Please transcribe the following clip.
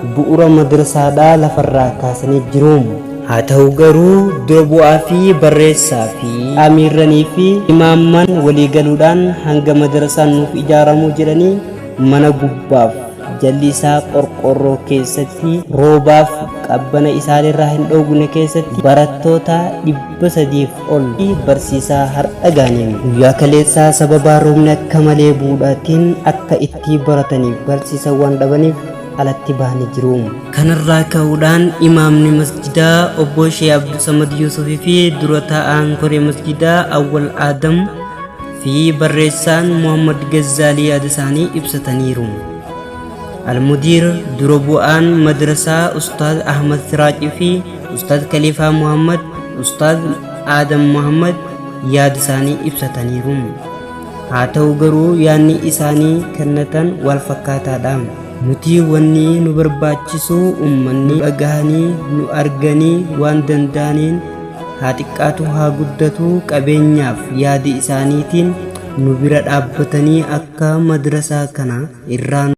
bu'uura madrasaadhaa lafarraa kaasanii jiruum. haa ta'u garuu dura bu'aa fi barreessaa fi amiirranii fi imaamman walii galuudhaan hanga madrasaan nuuf ijaaramuu jedhanii mana gubbaaf jalli isaa qorqorroo keessatti roobaaf qabbana isaanirraa hin dhoowwine keessatti barattoota 300 ol barsiisaa har'a gaaniin guyyaa kaleessaa sababa roobni akka malee buudhaatiin akka itti barataniif barsiisawwan dhabaniif alatti bahanii jiru. kanarraa ka'uudhaan imaamni masjidaa obbo Sheekh Abdul Samad Yusufii fi dura taa'aan koree masjidaa Awwal Adam fi barreessaan Muhammad Gazzaalii yaada isaanii ibsataniiru. Al-Mudir dura bu'aan madrasaa Ustaaz Ahmad Siraajii fi Ustaaz Khalifaa Muhammad, Ustaaz Adam Muhammad yaada isaanii ibsataniiru. haa ta'u garuu yaadni isaanii kennatan wal fakkaataadha. nuti wanni nu barbaachisu ummanni dhagahanii nu arganii waan danda'aniin haa xiqqaatu haa guddatu qabeenyaaf yaadi isaaniitiin nu bira dhaabbatanii akka madrasaa kana irraa